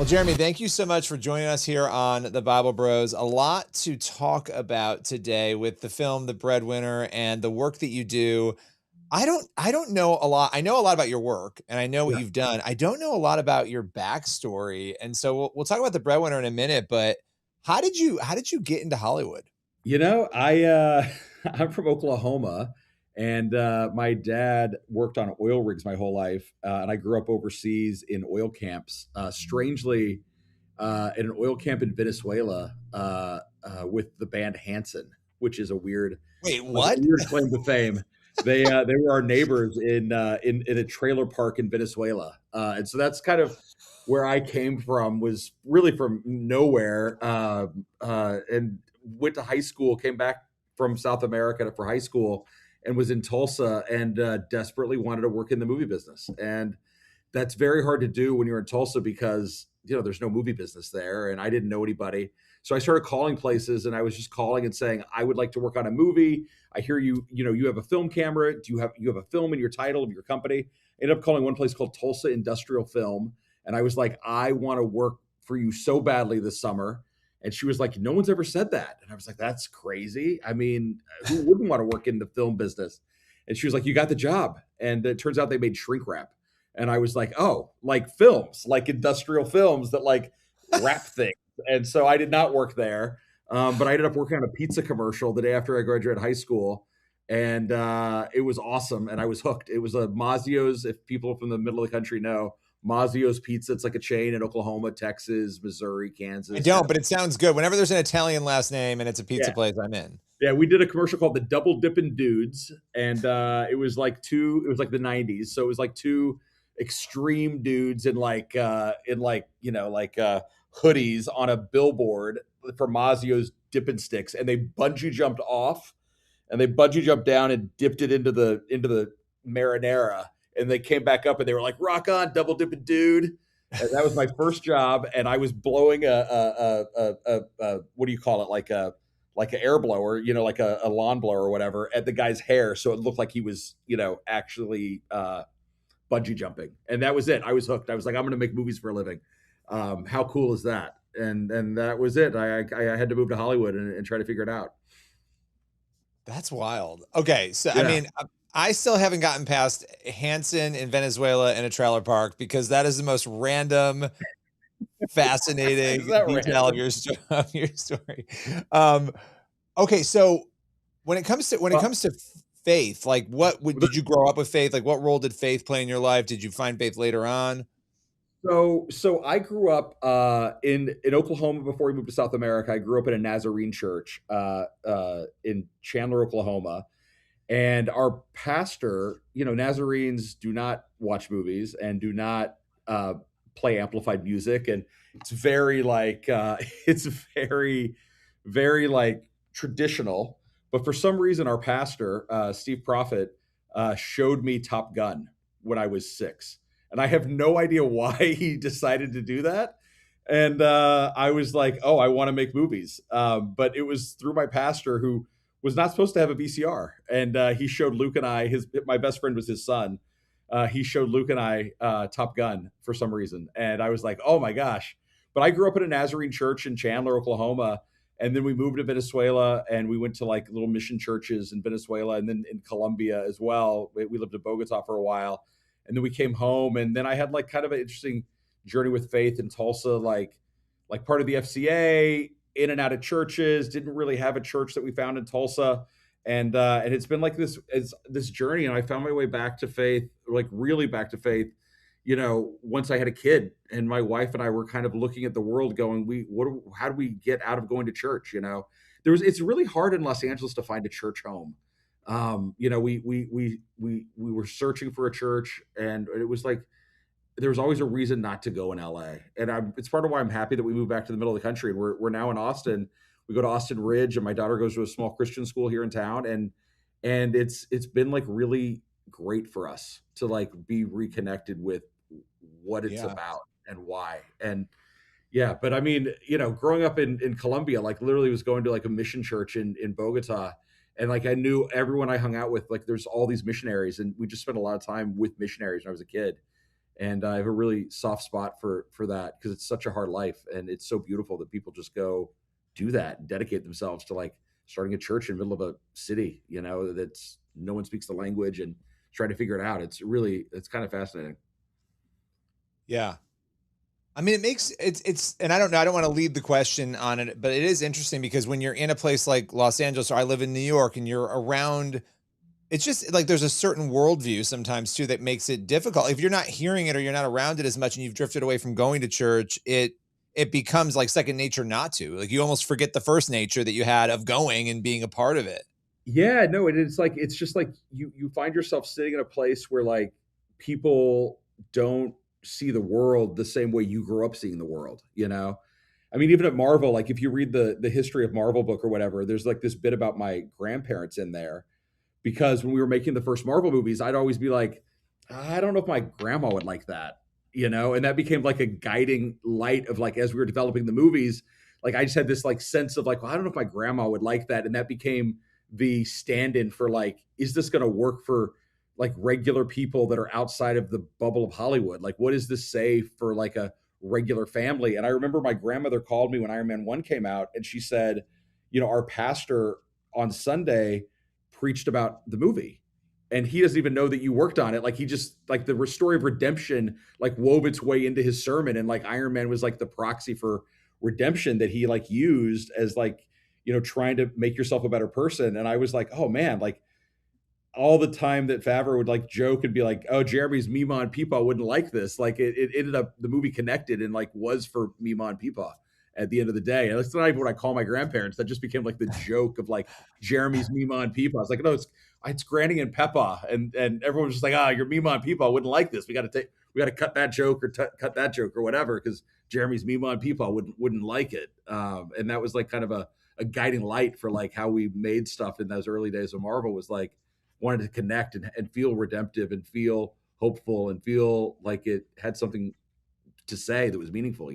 Well, Jeremy, thank you so much for joining us here on the Bible Bros. A lot to talk about today with the film The Breadwinner and the work that you do. I don't know a lot. I know a lot about your work and I know what Yeah. you've done. I don't know a lot about your backstory. And so we'll talk about The Breadwinner in a minute, but how did you get into Hollywood? I'm from Oklahoma, and my dad worked on oil rigs my whole life, and I grew up overseas in oil camps. Strangely, in an oil camp in Venezuela with the band Hanson, which is Wait, a what? weird claim to fame. They were our neighbors in a trailer park in Venezuela, and so that's kind of where I came from. Was really from nowhere, and went to high school. Came back from South America for high school, and was in Tulsa, and desperately wanted to work in the movie business. And that's very hard to do when you're in Tulsa because there's no movie business there, and I didn't know anybody. So I started calling places, and I was just calling and saying, I would like to work on a movie. I hear you have a film camera. Do you have a film in your title of your company? I ended up calling one place called Tulsa Industrial Film, and I was like, I want to work for you so badly this summer. And she was like, no one's ever said that. And I was like, that's crazy. I mean, who wouldn't want to work in the film business? And she was like, you got the job. And it turns out they made shrink wrap. And I was like, oh, like films, like industrial films that like wrap things. And so I did not work there. But I ended up working on a pizza commercial the day after I graduated high school. And it was awesome. And I was hooked. It was a Mazio's, if people from the middle of the country know, Mazio's Pizza. It's like a chain in Oklahoma, Texas, Missouri, I Kansas. don't, but it sounds good. Whenever there's an Italian last name and it's a pizza Yeah. place, I'm in. Yeah, we did a commercial called the Double Dippin' Dudes, and it was like the '90s, so it was like two extreme dudes in hoodies on a billboard for Mazio's Dippin' Sticks, and they bungee jumped off, and they bungee jumped down and dipped it into the marinara, and they came back up and they were like, "Rock on, Double Dippin' Dude." And that was my first job, and I was blowing a what do you call it, like an air blower, like a lawn blower or whatever, at the guy's hair, so it looked like he was, actually bungee jumping. And that was it. I was hooked. I was like, I'm going to make movies for a living. How cool is that? And that was it. I had to move to Hollywood and try to figure it out. That's wild. Okay, so I Yeah, mean, I still haven't gotten past Hanson in Venezuela in a trailer park because that is the most random, is fascinating that detail of random? your story. Um, okay, so when it comes to faith, like did you grow up with faith? Like, what role did faith play in your life? Did you find faith later on? So I grew up in Oklahoma before we moved to South America. I grew up in a Nazarene church in Chandler, Oklahoma. And our pastor, Nazarenes do not watch movies and do not play amplified music, and it's very like it's very, very like traditional. But for some reason, our pastor, Steve Prophet, showed me Top Gun when I was 6, and I have no idea why he decided to do that. And I was like, "Oh, I want to make movies," but it was through my pastor who was not supposed to have a VCR, and he showed Luke and I. My best friend was his son. He showed Luke and I Top Gun for some reason, and I was like, "Oh my gosh!" But I grew up in a Nazarene church in Chandler, Oklahoma, and then we moved to Venezuela, and we went to like little mission churches in Venezuela, and then in Colombia as well. We lived in Bogota for a while, and then we came home, and then I had like kind of an interesting journey with faith in Tulsa, like part of the FCA, in and out of churches. Didn't really have a church that we found in Tulsa, and it's been like this journey. And I found my way back to faith, like really back to faith. Once I had a kid, and my wife and I were kind of looking at the world, going, how do we get out of going to church? It's really hard in Los Angeles to find a church home. We were searching for a church, and it was like there was always a reason not to go in LA. And it's part of why I'm happy that we moved back to the middle of the country. And we're now in Austin. We go to Austin Ridge, and my daughter goes to a small Christian school here in town. And it's been like really great for us to like be reconnected with what it's Yeah. about and why. And yeah, but I mean, growing up in Colombia, like literally was going to like a mission church in Bogota. And like I knew everyone I hung out with, like there's all these missionaries, and we just spent a lot of time with missionaries when I was a kid. And I have a really soft spot for that because it's such a hard life, and it's so beautiful that people just go do that and dedicate themselves to like starting a church in the middle of a city, that's no one speaks the language and trying to figure it out. It's kind of fascinating. Yeah. I mean, it's, and I don't know, I don't want to lead the question on it, but it is interesting because when you're in a place like Los Angeles, or I live in New York, and you're around, it's just like there's a certain worldview sometimes too that makes it difficult. If you're not hearing it or you're not around it as much and you've drifted away from going to church, it becomes like second nature not to. Like you almost forget the first nature that you had of going and being a part of it. Yeah, no, it's just like you find yourself sitting in a place where like people don't see the world the same way you grew up seeing the world. I mean, even at Marvel, like if you read the history of Marvel book or whatever, there's like this bit about my grandparents in there because when we were making the first Marvel movies, I'd always be like, I don't know if my grandma would like that, and that became like a guiding light of like as we were developing the movies, like I just had this like sense of like, well, I don't know if my grandma would like that, and that became the stand-in for like, is this going to work for like regular people that are outside of the bubble of Hollywood? Like, what does this say for like a regular family? And I remember my grandmother called me when Iron Man 1 came out, and she said, our pastor on Sunday preached about the movie, and he doesn't even know that you worked on it. Like he just like the story of redemption like wove its way into his sermon, and like Iron Man was like the proxy for redemption that he like used as like trying to make yourself a better person. And I was like, oh man, like all the time that Favreau would like joke and be like, oh, Jeremy's Mima and Peepaw wouldn't like this. Like it ended up the movie connected and like was for Mima and Peepaw at the end of the day. And that's not even what I call my grandparents. That just became like the joke of like Jeremy's Mima and Peepaw. I was like, no, it's Granny and Peppa. And everyone was just like, your Mima and Peepaw wouldn't like this. We got to cut that joke or cut that joke or whatever, because Jeremy's Mima and Peepaw wouldn't like it. And that was like kind of a guiding light for like how we made stuff in those early days of Marvel, was like wanted to connect and feel redemptive and feel hopeful and feel like it had something to say that was meaningful.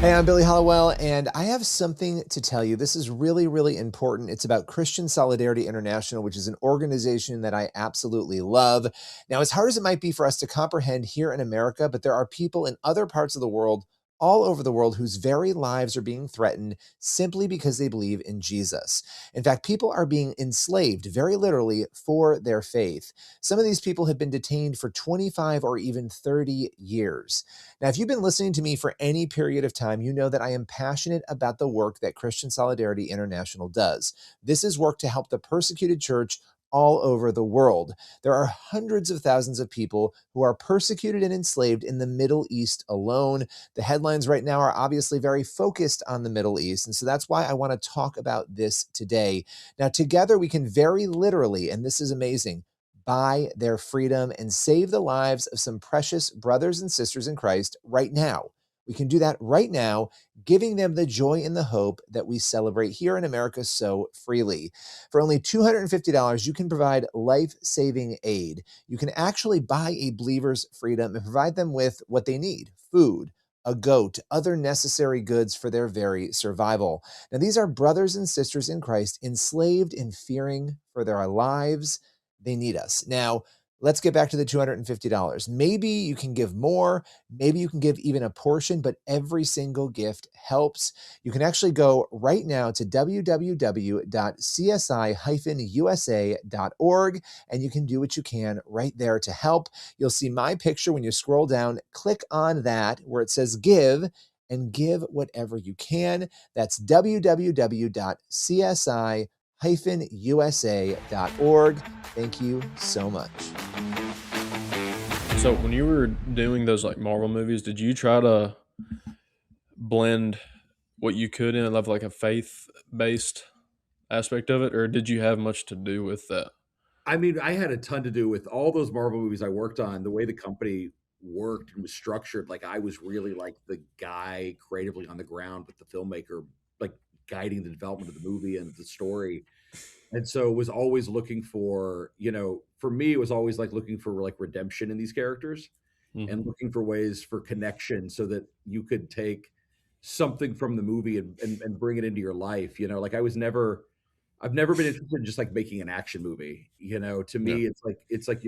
Hey, I'm Billy Hallowell, and I have something to tell you. This is really, really important. It's about Christian Solidarity International, which is an organization that I absolutely love. Now, as hard as it might be for us to comprehend here in America, but there are people in other parts of the world, all over the world, whose very lives are being threatened simply because they believe in Jesus. In fact, people are being enslaved, very literally, for their faith. Some of these people have been detained for 25 or even 30 years. Now, if you've been listening to me for any period of time, you know that I am passionate about the work that Christian Solidarity International does. This is work to help the persecuted church all over the world. There are hundreds of thousands of people who are persecuted and enslaved in the Middle East alone. The headlines right now are obviously very focused on the Middle East, and so that's why I want to talk about this today. Now, together we can very literally, and this is amazing, buy their freedom and save the lives of some precious brothers and sisters in Christ right now. We can do that right now, giving them the joy and the hope that we celebrate here in America so freely. For only $250, you can provide life-saving aid. You can actually buy a believer's freedom and provide them with what they need: food, a goat, other necessary goods for their very survival. Now, these are brothers and sisters in Christ, enslaved and fearing for their lives. They need us. Now, let's get back to the $250. Maybe you can give more. Maybe you can give even a portion, but every single gift helps. You can actually go right now to www.csi-usa.org, and you can do what you can right there to help. You'll see my picture when you scroll down. Click on that where it says give, and give whatever you can. That's www.csi-usa.org. Thank you so much. So when you were doing those like Marvel movies, did you try to blend what you could in of like a faith-based aspect of it, or did you have much to do with that? I mean, I had a ton to do with all those Marvel movies I worked on. The way the company worked and was structured, like I was really like the guy creatively on the ground with the filmmaker, like guiding the development of the movie and the story. And so was always looking for, for me, it was always like looking for like redemption in these characters and Mm-hmm. looking for ways for connection so that you could take something from the movie and bring it into your life. Like I've never been interested in just like making an action movie. To Yeah. me, it's like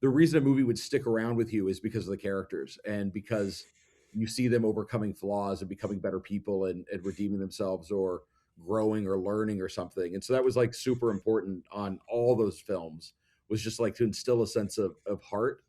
the reason a movie would stick around with you is because of the characters and because you see them overcoming flaws and becoming better people and redeeming themselves or growing or learning or something. And so that was like super important on all those films, was just like to instill a sense of heart.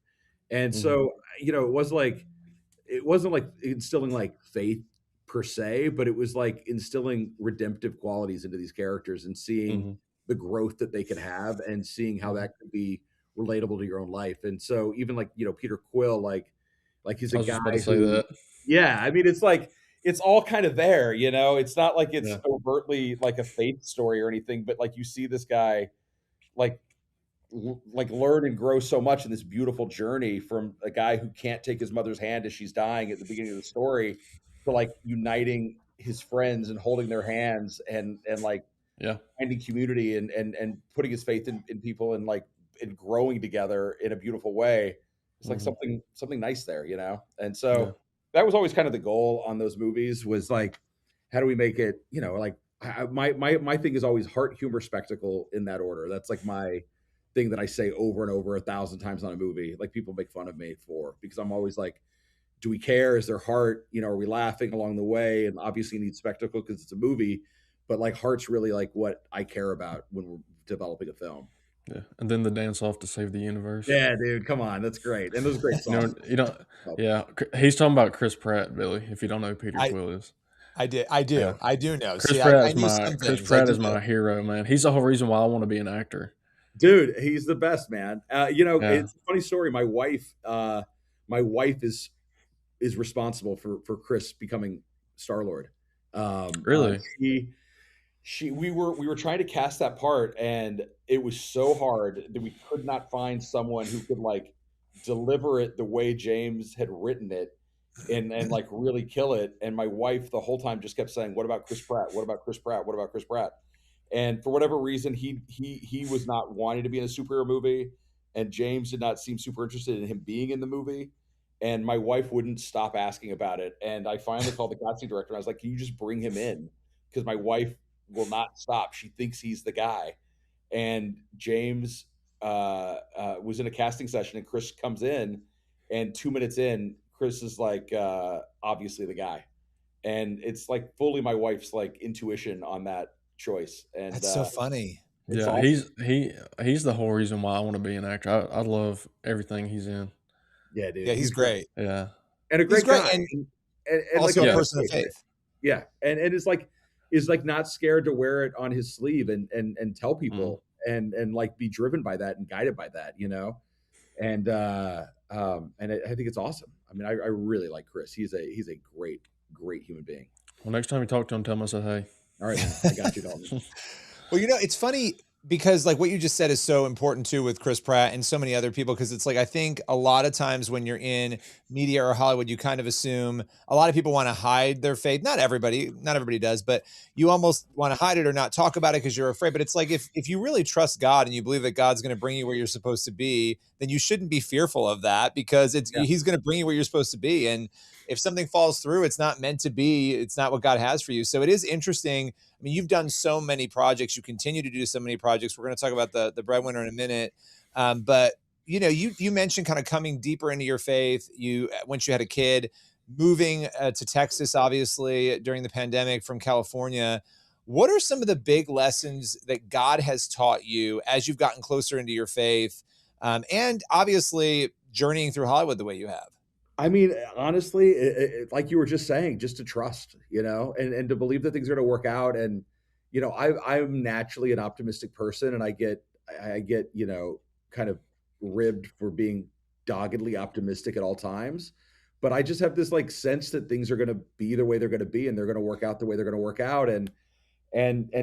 And Mhm. so, it wasn't like instilling like faith per se, but it was like instilling redemptive qualities into these characters and seeing Mhm. the growth that they could have and seeing how that could be relatable to your own life. And so even like, Peter Quill, like he's I a was just about guy to say who, that. yeah, I mean, it's like it's all kind of there, it's not like it's Yeah. overtly like a faith story or anything, but like you see this guy like like learn and grow so much in this beautiful journey from a guy who can't take his mother's hand as she's dying at the beginning of the story to like uniting his friends and holding their hands and like Yeah. finding community and putting his faith in people and like and growing together in a beautiful way. It's like Mhm. something nice there, And Yeah. so that was always kind of the goal on those movies, was like, how do we make it, like my thing is always heart, humor, spectacle in that order. That's like my thing that I say over and over 1,000 times on a movie. Like people make fun of me for, because I'm always like, do we care? Is there heart? Are we laughing along the way? And obviously you need spectacle because it's a movie, but like heart's really like what I care about when we're developing a film. Yeah. And then the dance off to save the universe. Yeah, dude, come on, that's great, and those are great songs. You know, Oh, yeah. He's talking about Chris Pratt, Billy. If you don't know who Peter I Quill is, I yeah. do know. See, I knew some Chris things. I Pratt do is know. my hero, man. He's the whole reason why I want to be an actor. dude, he's the best, man. Yeah. It's a funny story. My wife is responsible for Chris becoming Star Lord. Really? We were trying to cast that part, and it was so hard that we could not find someone who could like deliver it the way James had written it and like really kill it. And my wife the whole time just kept saying, "What about Chris Pratt? What about Chris Pratt? What about Chris Pratt?" And for whatever reason, he was not wanting to be in a superhero movie, and James did not seem super interested in him being in the movie. And my wife wouldn't stop asking about it. And I finally called the casting director, and I was like, "Can you just bring him in?" Because my wife will not stop. She thinks he's the guy. And James was in a casting session, and Chris comes in, and 2 minutes in, Chris is like, obviously the guy. And it's like fully my wife's like intuition on that choice. And That's so funny. it's Yeah. awesome. He's the whole reason why I want to be an actor. I love everything he's in. Yeah, dude, Yeah, he's he's great. great. Yeah. And a He's great great, guy. and And like a also a Yeah. better person of faith. faith. Yeah. And is like not scared to wear it on his sleeve and tell Mm. people and like be driven by that and guided by that, And I think it's awesome. I mean, I really like Chris. He's a great human being. Well, next time you talk to him, tell him I said hey. All right, man. I got you, Dalton. Well, it's funny because like what you just said is so important too with Chris Pratt and so many other people, because it's like I think a lot of times when you're in media or Hollywood, you kind of assume a lot of people want to hide their faith. Not everybody does, but you almost want to hide it or not talk about it because you're afraid. But it's like if you really trust God and you believe that God's going to bring you where you're supposed to be, then you shouldn't be fearful of that, because Yeah. he's going to bring you where you're supposed to be. And if something falls through, it's not meant to be. It's not what God has for you. So it is interesting. I mean, you've done so many projects. You continue to do so many projects. We're going to talk about the Breadwinner in a minute. But you mentioned kind of coming deeper into your faith. Once you had a kid, moving to Texas, obviously during the pandemic from California. What are some of the big lessons that God has taught you as you've gotten closer into your faith, and obviously journeying through Hollywood the way you have? I mean, honestly, like you were just saying, just to trust, and to believe that things are going to work out. And, I'm naturally an optimistic person, and I get, kind of ribbed for being doggedly optimistic at all times. But I just have this like sense that things are going to be the way they're going to be, and they're going to work out the way they're going to work out. And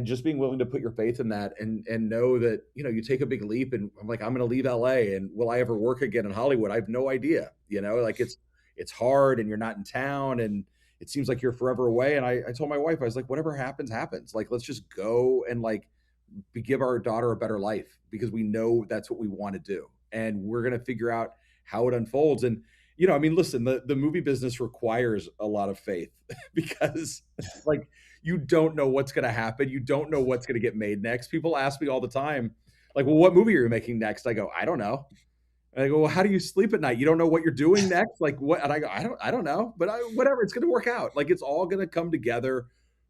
just being willing to put your faith in that and know that, you take a big leap, and I'm like, I'm going to leave LA, and will I ever work again in Hollywood? I have no idea, like it's hard, and you're not in town, and it seems like you're forever away. And I told my wife, I was like, whatever happens, happens. Like, let's just go and like give our daughter a better life, because we know that's what we want to do. And we're going to figure out how it unfolds. And, I mean, listen, the movie business requires a lot of faith because like, you don't know what's going to happen. You don't know what's going to get made next. People ask me all the time, like, well, what movie are you making next? I go, I don't know. And I go, well, how do you sleep at night? You don't know what you're doing next? Like what? And I go, I don't know, but whatever, it's going to work out. Like it's all going to come together.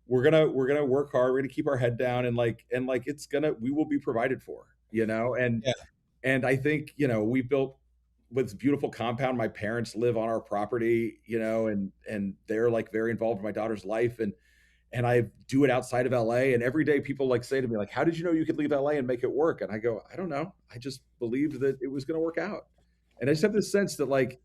We're going to work hard. We're going to keep our head down and we will be provided for, Yeah. and I think, we built this beautiful compound. My parents live on our property, and they're like very involved in my daughter's life. And I do it outside of LA. And every day people like say to me, like, how did you know you could leave LA and make it work? And I go, I don't know. I just believed that it was going to work out. And I just have this sense that like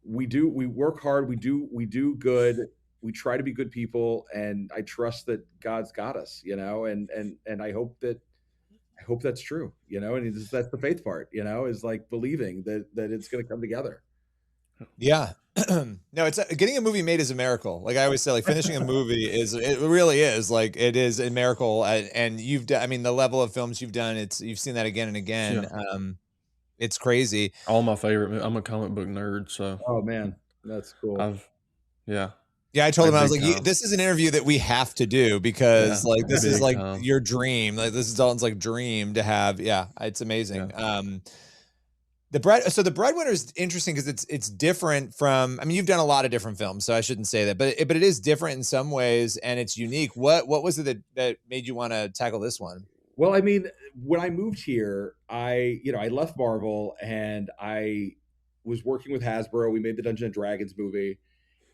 we work hard, we do good, we try to be good people. And I trust that God's got us, and I hope that's true, and that's the faith part, is like believing that it's going to come together. Yeah. No, it's getting a movie made is a miracle. Like I always say, like finishing a movie it really is like, it is a miracle. And you've done, I mean, the level of films you've done, you've seen that again and again. Yeah. It's crazy. All my favorite. I'm a comic book nerd, so. Oh man, that's cool. Yeah. Yeah, I told him, I was Big like, time. this is an interview that we have to do because Yeah, like this is big like time. your dream. Like this is Dalton's like dream to have. Yeah, it's amazing. Yeah. The Breadwinner is interesting because it's different from. I mean, you've done a lot of different films, so I shouldn't say that, but it is different in some ways, and it's unique. What was it that made you want to tackle this one? Well, I mean, when I moved here, I left Marvel and I was working with Hasbro. We made the Dungeons and Dragons movie,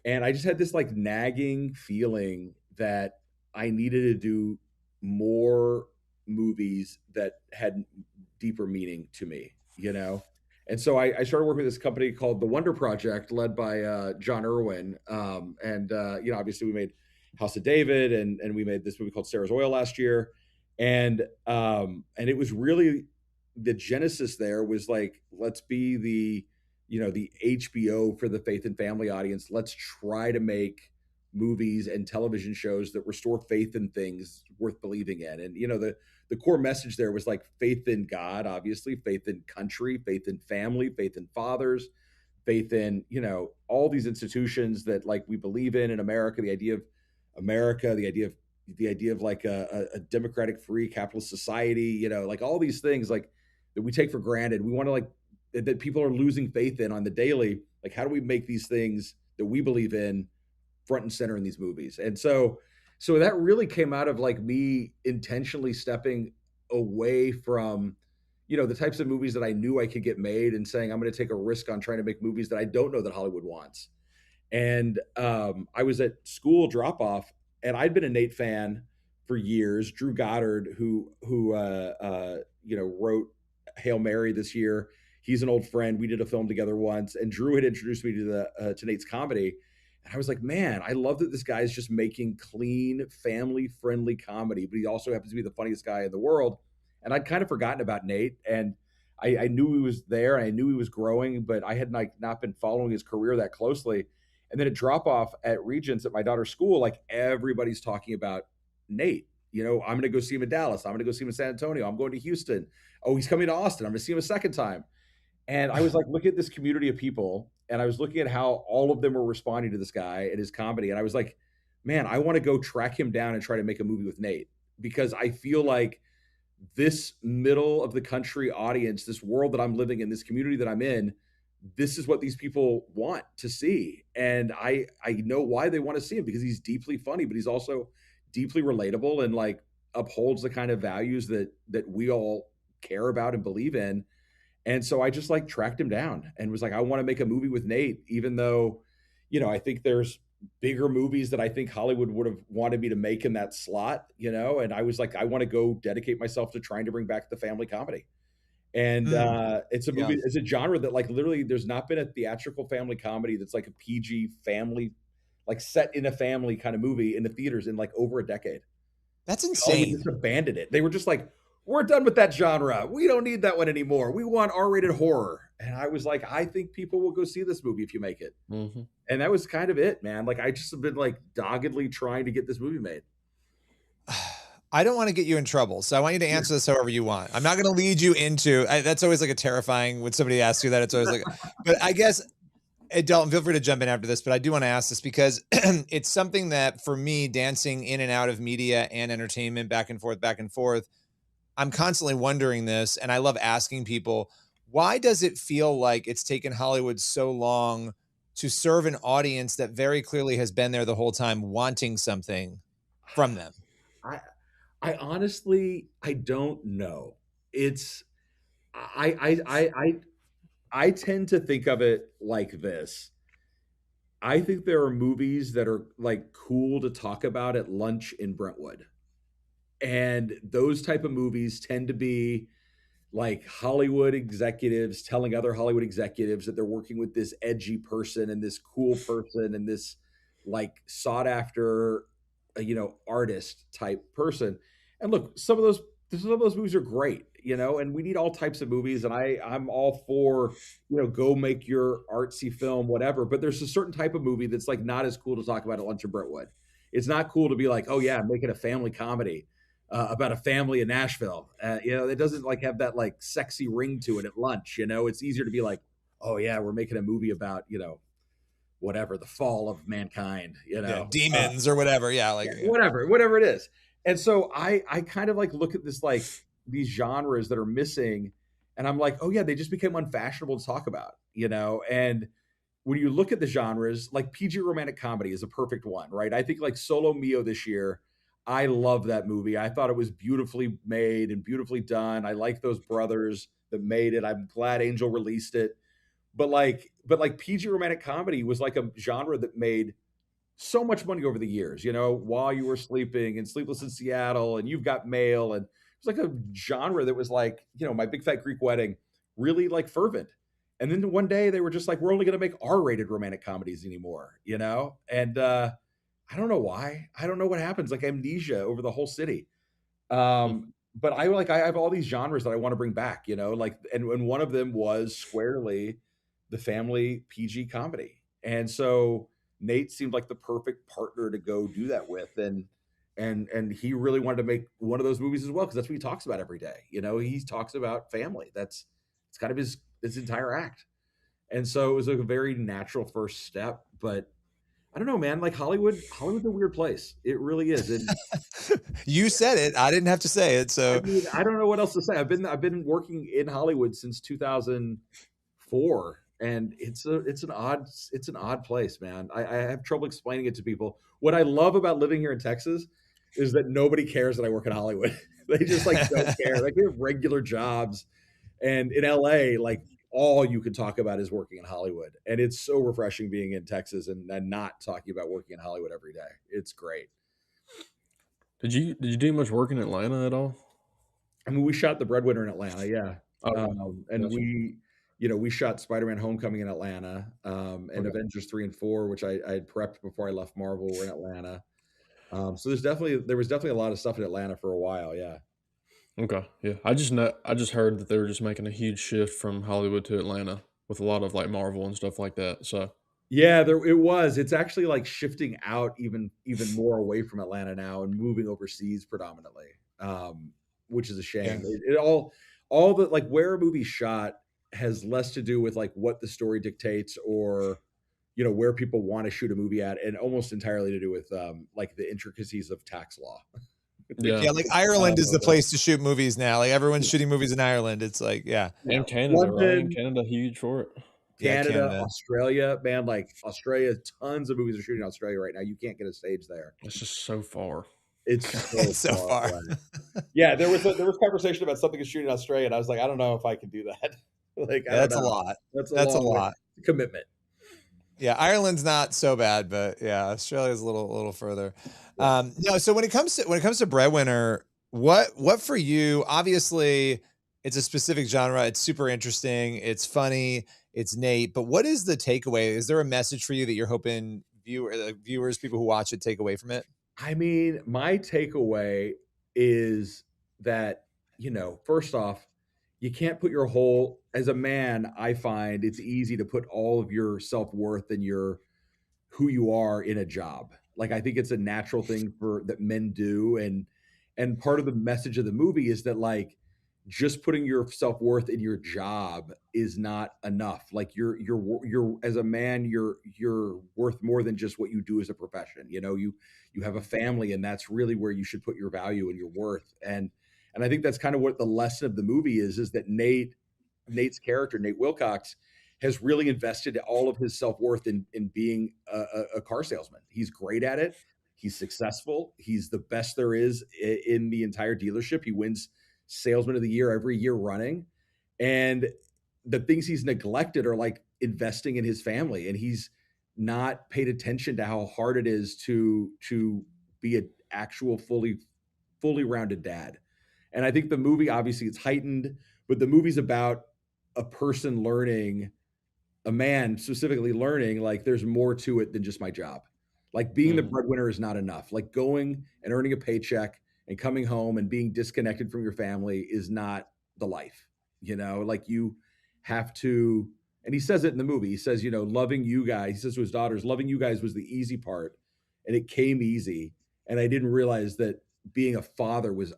and I just had this like nagging feeling that I needed to do more movies that had deeper meaning to me, And so I started working with this company called The Wonder Project, led by John Irwin. Obviously we made House of David, and we made this movie called Sarah's Oil last year. And it was really, the genesis there was like, let's be the HBO for the faith and family audience. Let's try to make movies and television shows that restore faith in things worth believing in. And, the core message there was like faith in God, obviously, faith in country, faith in family, faith in fathers, faith in, all these institutions that like we believe in America, the idea of America, the idea of like a democratic, free capitalist society, like all these things like that we take for granted. We want to like that people are losing faith in on the daily. Like, how do we make these things that we believe in front and center in these movies? And so that really came out of like me intentionally stepping away from, the types of movies that I knew I could get made and saying, I'm going to take a risk on trying to make movies that I don't know that Hollywood wants. And I was at school drop off, and I'd been a Nate fan for years. Drew Goddard, who wrote Hail Mary this year, he's an old friend. We did a film together once, and Drew had introduced me to Nate's comedy. And I was like, man, I love that this guy's just making clean, family-friendly comedy, but he also happens to be the funniest guy in the world. And I'd kind of forgotten about Nate, and I knew he was there, and I knew he was growing, but I had like not been following his career that closely. And then at drop off at Regents at my daughter's school, like everybody's talking about Nate. I'm going to go see him in Dallas. I'm going to go see him in San Antonio. I'm going to Houston. Oh, he's coming to Austin. I'm going to see him a second time. And I was like, look at this community of people. And I was looking at how all of them were responding to this guy and his comedy. And I was like, man, I want to go track him down and try to make a movie with Nate, because I feel like this middle of the country audience, this world that I'm living in, this community that I'm in, this is what these people want to see. And I know why they want to see him, because he's deeply funny, but he's also deeply relatable and like upholds the kind of values that we all care about and believe in. And so I just like tracked him down and was like, I want to make a movie with Nate, even though, I think there's bigger movies that I think Hollywood would have wanted me to make in that slot, and I was like, I want to go dedicate myself to trying to bring back the family comedy. And it's a movie, it's a genre that like literally there's not been a theatrical family comedy that's like a PG family, like set in a family kind of movie in the theaters in like over a decade. That's insane. Hollywood just abandoned it. They were just like, we're done with that genre. We don't need that one anymore. We want R-rated horror. And I was like, I think people will go see this movie if you make it. Mm-hmm. And that was kind of it, man. Like I just have been like doggedly trying to get this movie made. I don't want to get you in trouble, so I want you to answer this however you want. I'm not going to lead you into. That's always like a terrifying when somebody asks you that. It's always like, but I guess, Dalton, feel free to jump in after this. But I do want to ask this because it's something that for me, dancing in and out of media and entertainment, back and forth, I'm constantly wondering this, and I love asking people, why does it feel like it's taken Hollywood so long to serve an audience that very clearly has been there the whole time wanting something from them? I I honestly I don't know. It's I tend to think of it like this. I think there are movies that are like cool to talk about at lunch in Brentwood. And those type of movies tend to be like Hollywood executives telling other Hollywood executives that they're working with this edgy person and this cool person and this like sought after, artist type person. And look, some of those movies are great, and we need all types of movies. And I'm all for, go make your artsy film, whatever. But there's a certain type of movie that's like not as cool to talk about at lunch in Brentwood. It's not cool to be like, oh yeah, I'm making a family comedy about a family in Nashville. It doesn't like have that like sexy ring to it at lunch. It's easier to be like, oh yeah, we're making a movie about whatever the fall of mankind. Demons or whatever. Yeah, whatever it is. And so I kind of like look at this like these genres that are missing, and I'm like, oh yeah, they just became unfashionable to talk about. And when you look at the genres, like PG romantic comedy is a perfect one, right? I think like Solo Mio this year. I love that movie. I thought it was beautifully made and beautifully done. I like those brothers that made it. I'm glad Angel released it. But like PG romantic comedy was like a genre that made so much money over the years, While You Were Sleeping and Sleepless in Seattle and You've Got Mail. And it was like a genre that was like, My Big Fat Greek Wedding, really like fervent. And then one day they were just like, we're only going to make R-rated romantic comedies anymore, And I don't know why. I don't know what happens, like amnesia over the whole city. But I have all these genres that I want to bring back, like, and one of them was squarely the family PG comedy. And so Nate seemed like the perfect partner to go do that with. And he really wanted to make one of those movies as well, because that's what he talks about every day. He talks about family. It's kind of his entire act. And so it was like a very natural first step. But I don't know, man. Like Hollywood's a weird place. It really is. And you said it. I didn't have to say it. So I mean, I don't know what else to say. I've been working in Hollywood since 2004, and it's an odd place, man. I have trouble explaining it to people. What I love about living here in Texas is that nobody cares that I work in Hollywood. They just like don't care. Like we have regular jobs, and in LA, like all you can talk about is working in Hollywood. And it's so refreshing being in Texas and not talking about working in Hollywood every day. It's great. Did you do much work in Atlanta at all? I mean, we shot The Breadwinner in Atlanta, yeah. Okay. And Gotcha. we shot Spider-Man Homecoming in Atlanta, and Okay. Avengers 3 and 4, which I had prepped before I left Marvel, were in Atlanta. So there was definitely a lot of stuff in Atlanta for a while, yeah. Okay. Yeah. I just heard that they were just making a huge shift from Hollywood to Atlanta with a lot of like Marvel and stuff like that. So Yeah, it was. It's actually like shifting out even more away from Atlanta now and moving overseas predominantly, which is a shame. Yeah. It all the like where a movie's shot has less to do with like what the story dictates or where people want to shoot a movie at, and almost entirely to do with like the intricacies of tax law. Yeah, like Ireland is the place to shoot movies now. Like everyone's shooting movies in Ireland. It's like, yeah. and Canada, London, right? Canada huge for it. Canada, Canada. Australia, man, like Australia, tons of movies are shooting in Australia right now. You can't get a stage there. It's just so far. It's So far. away. Yeah, there was conversation about something is shooting in Australia, and I was like, I don't know if I can do that. Like, I don't That's a know. lot. That's a That's a long way. lot. Commitment. Yeah, Ireland's not so bad, but yeah, Australia's a little further. No, so when it comes to Breadwinner, what for you? Obviously, it's a specific genre. It's super interesting. It's funny. It's Nate. But what is the takeaway? Is there a message for you that you're hoping viewers, people who watch it, take away from it? I mean, my takeaway is that, first off, you can't put your whole, as a man, I find it's easy to put all of your self-worth and who you are in a job. Like I think it's a natural thing that men do, and part of the message of the movie is that like just putting your self-worth in your job is not enough. Like you're as a man, you're worth more than just what you do as a profession. You have a family, and that's really where you should put your value and your worth. And I think that's kind of what the lesson of the movie is that Nate Nate's character, Nate Wilcox, has really invested all of his self-worth in being a car salesman. He's great at it. He's successful. He's the best there is in the entire dealership. He wins salesman of the year every year running. And the things he's neglected are like investing in his family. And he's not paid attention to how hard it is to be an actual fully rounded dad. And I think the movie, obviously it's heightened, but the movie's about a person learning, a man specifically learning, like there's more to it than just my job. Like being the breadwinner is not enough. Like going and earning a paycheck and coming home and being disconnected from your family is not the life. You know, like you have to, and he says it in the movie. He says, you know, loving you guys, he says to his daughters, loving you guys was the easy part and it came easy. And I didn't realize that being a father was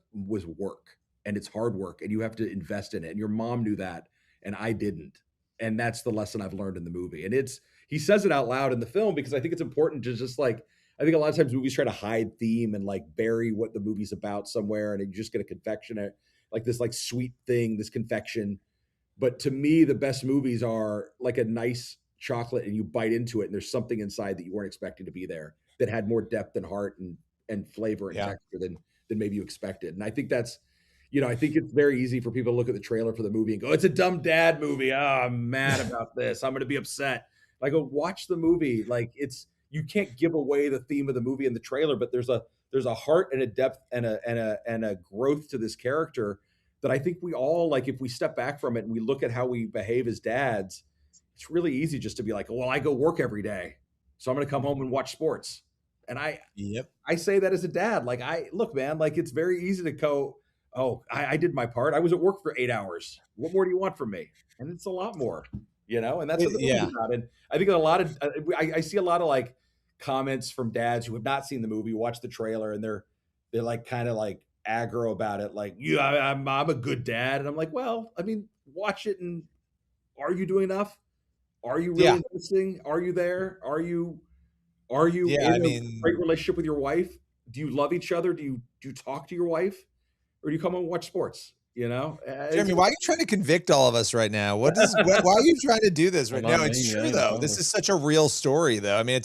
work, and it's hard work, and you have to invest in it. And your mom knew that, and I didn't. And that's the lesson I've learned in the movie. And he says it out loud in the film because I think it's important to just like, I think a lot of times movies try to hide theme and like bury what the movie's about somewhere, and you just get a confectioner, like this like sweet thing, this confection. But to me, the best movies are like a nice chocolate and you bite into it and there's something inside that you weren't expecting to be there, that had more depth and heart and flavor and texture than maybe you expected. And I think that's, you know, I think it's very easy for people to look at the trailer for the movie and go, it's a dumb dad movie. Oh, I'm mad about this. I'm going to be upset. I go, watch the movie. Like you can't give away the theme of the movie in the trailer, but there's a heart and a depth and a growth to this character that I think we all, like, if we step back from it and we look at how we behave as dads, it's really easy just to be like, well, I go work every day, so I'm going to come home and watch sports. And I say that as a dad, like, look, man, like it's very easy to go, oh, I did my part. I was at work for 8 hours. What more do you want from me? And it's a lot more, you know, and that's what the movie's about. And I think a lot of, I see a lot of like comments from dads who have not seen the movie, watch the trailer, and they're like kind of like aggro about it. Like, I'm a good dad. And I'm like, well, I mean, watch it. And are you doing enough? Are you really investing? Are you there? Are you in a great relationship with your wife? Do you love each other? Do you talk to your wife, or do you come home and watch sports? You know, Jeremy, why are you trying to convict all of us right now? Why are you trying to do this right now? It's true though. This is such a real story though. I mean,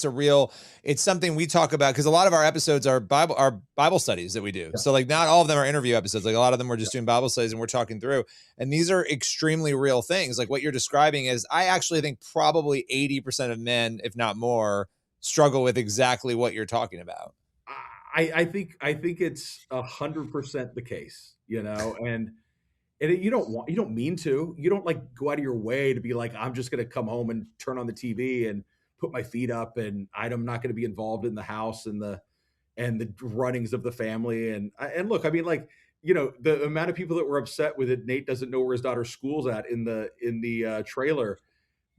it's something we talk about because a lot of our episodes are Bible studies that we do. So like not all of them are interview episodes. Like a lot of them we're just doing Bible studies and we're talking through. And these are extremely real things. Like what you're describing is, I actually think probably 80% of men, if not more, struggle with exactly what you're talking about. I think it's 100% the case, you know, and you don't mean to, you don't like go out of your way to be like, I'm just going to come home and turn on the TV and put my feet up, and I'm not going to be involved in the house and the runnings of the family. And look, I mean, like, you know, the amount of people that were upset with it. Nate doesn't know where his daughter's school's at in the trailer,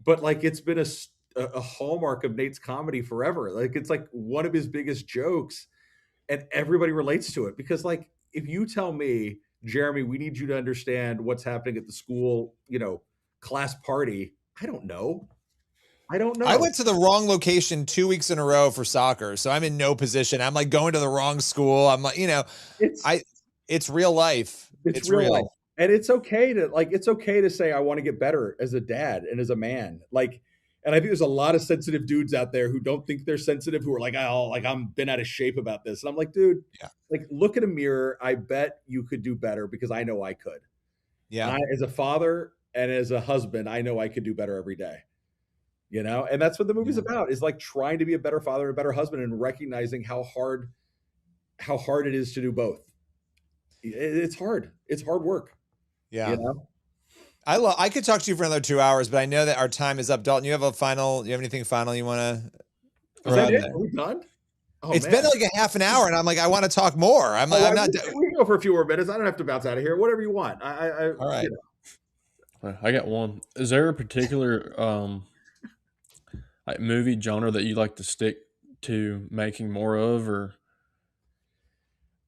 but like, it's been a hallmark of Nate's comedy forever. Like, it's like one of his biggest jokes, and everybody relates to it because, like, if you tell me, Jeremy, we need you to understand what's happening at the school, you know, class party, I don't know. I went to the wrong location 2 weeks in a row for soccer, so I'm in no position. I'm like going to the wrong school. I'm like, you know, it's real life. It's real life. And it's okay to say, I want to get better as a dad and as a man. Like, and I think there's a lot of sensitive dudes out there who don't think they're sensitive, who are like, oh, like I'm been out of shape about this. And I'm like, dude, like, look in a mirror. I bet you could do better because I know I could. Yeah. As a father and as a husband, I know I could do better every day. You know, and that's what the movie's about, is like trying to be a better father and a better husband, and recognizing how hard it is to do both. It's hard. It's hard work. Yeah. You know? I could talk to you for another 2 hours, but I know that our time is up. Dalton, you have anything final you want to? Is that it? Are we done? Oh, it's been like a half an hour, and I'm like, I want to talk more. I'm not. We can go for a few more minutes. I don't have to bounce out of here. Whatever you want. All right. You know. I got one. Is there a particular like movie genre that you like to stick to making more of, or?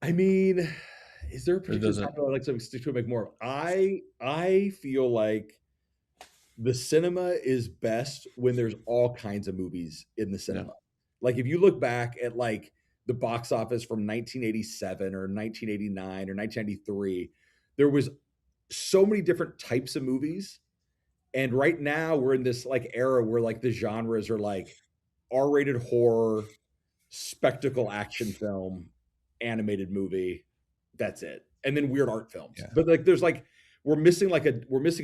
I mean, is there a particular genre I like to stick to make more of? I feel like the cinema is best when there's all kinds of movies in the cinema. Yeah. Like if you look back at like the box office from 1987 or 1989 or 1993, there was so many different types of movies And right now we're in this like era where like the genres are like R-rated horror, spectacle action film, animated movie. That's it. And then weird art films. Yeah. But like there's like we're missing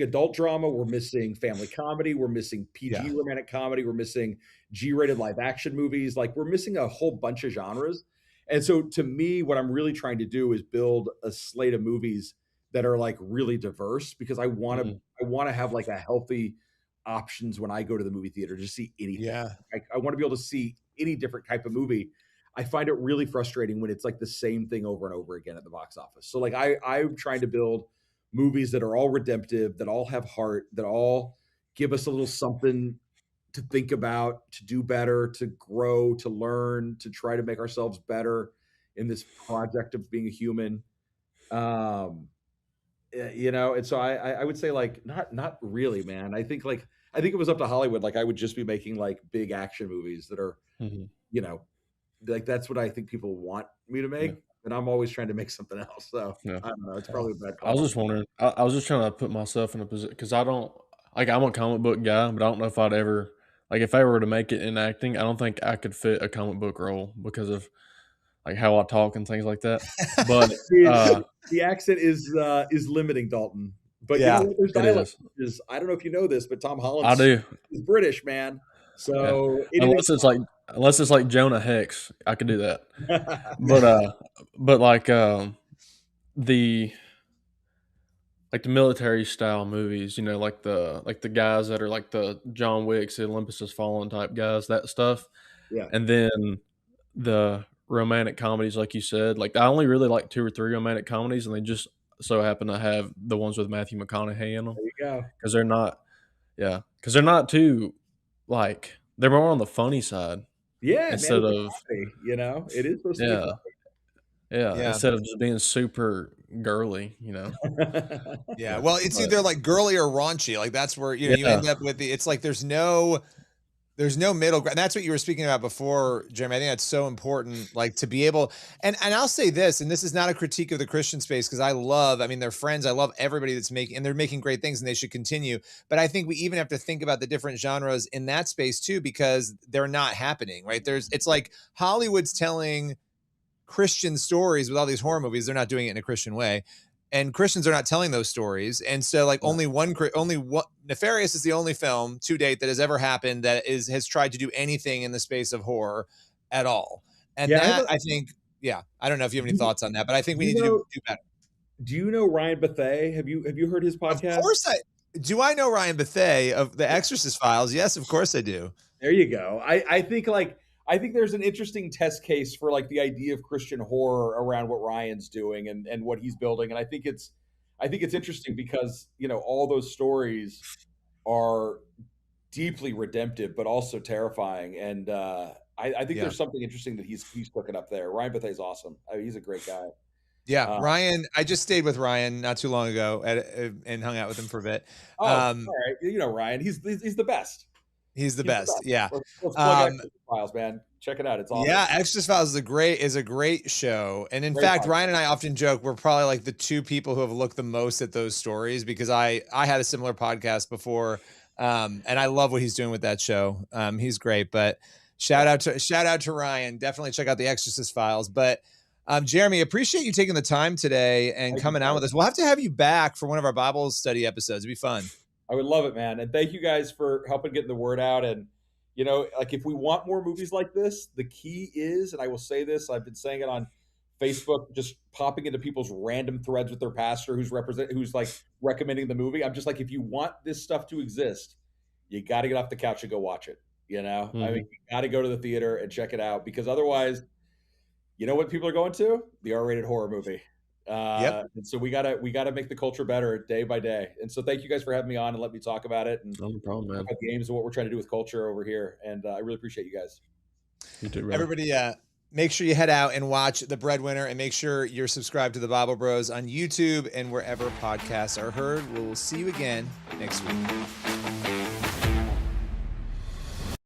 adult drama, we're missing family comedy, we're missing PG romantic comedy, we're missing G-rated live action movies. Like we're missing a whole bunch of genres. And so to me, what I'm really trying to do is build a slate of movies that are like really diverse, because I want to have like a healthy options when I go to the movie theater to see anything. Yeah. I want to be able to see any different type of movie. I find it really frustrating when it's like the same thing over and over again at the box office. So like I'm trying to build movies that are all redemptive, that all have heart, that all give us a little something to think about, to do better, to grow, to learn, to try to make ourselves better in this project of being a human. And so I would say like not really, man. I think if it was up to Hollywood, like I would just be making like big action movies that are, like that's what I think people want me to make. And I'm always trying to make something else. So I don't know. It's probably a bad call. I was just wondering. I was just trying to put myself in a position, because I don't like. I'm a comic book guy, but I don't know if I'd ever like if I were to make it in acting. I don't think I could fit a comic book role because of like how I talk and things like that. But the accent is limiting, Dalton. But Yeah, you know what? There's dialect. I don't know if you know this, but Tom Holland I do. is British, man. So unless it's like Jonah Hex, I could do that. But like the military style movies, like the guys that are like the John Wicks, the Olympus Has Fallen type guys, that stuff. Yeah. And then the romantic comedies, like you said, like I only really like 2 or 3 romantic comedies, and they just so happen to have the ones with Matthew McConaughey in them. There you go. Because they're not too like, they're more on the funny side. Yeah, instead man, of comedy, it is supposed to be yeah, instead of just being super girly, Yeah. Well, it's either like girly or raunchy. Like that's where you end up with it's like there's no middle ground. That's what you were speaking about before, Jeremy. I think that's so important, like to be able, and I'll say this, and this is not a critique of the Christian space, because they're friends. I love everybody that's and they're making great things, and they should continue. But I think we even have to think about the different genres in that space too, because they're not happening, right? It's like Hollywood's telling Christian stories with all these horror movies. They're not doing it in a Christian way. And Christians are not telling those stories. And so like only one Nefarious is the only film to date that has ever happened that has tried to do anything in the space of horror at all. And I think, I don't know if you have any thoughts on that, but I think we need to do better. Do you know Ryan Bethea? Have you heard his podcast? Of course I know Ryan Bethea of the Exorcist Files. Yes, of course I do. There you go. I think there's an interesting test case for like the idea of Christian horror around what Ryan's doing and what he's building. And I think it's interesting because, all those stories are deeply redemptive, but also terrifying. And I think there's something interesting that he's cooking up there. Ryan Bethea is awesome. He's a great guy. Yeah, Ryan. I just stayed with Ryan not too long ago and hung out with him for a bit. All right, Ryan. He's the best. He's the best. Yeah. Let's plug Exorcist Files, man. Check it out. It's awesome. Yeah, Exorcist Files is a great show. And in fact, Ryan and I often joke we're probably like the 2 people who have looked the most at those stories, because I had a similar podcast before. And I love what he's doing with that show. He's great. But shout out to Ryan. Definitely check out the Exorcist Files. But Jeremy, appreciate you taking the time today and coming on with us. We'll have to have you back for one of our Bible study episodes. It'd be fun. I would love it, man. And thank you guys for helping get the word out. And, like if we want more movies like this, the key is, and I will say this, I've been saying it on Facebook, just popping into people's random threads with their pastor who's like recommending the movie. I'm just like, if you want this stuff to exist, you got to get off the couch and go watch it. I mean, you got to go to the theater and check it out, because otherwise, you know what people are going to? The R-rated horror movie. And so we gotta make the culture better day by day. And so thank you guys for having me on and let me talk about it and no problem, man. About games and what we're trying to do with culture over here. And I really appreciate you guys. You too, bro. Everybody, make sure you head out and watch The Breadwinner, and make sure you're subscribed to the Bible Bros on YouTube and wherever podcasts are heard. We'll see you again next week.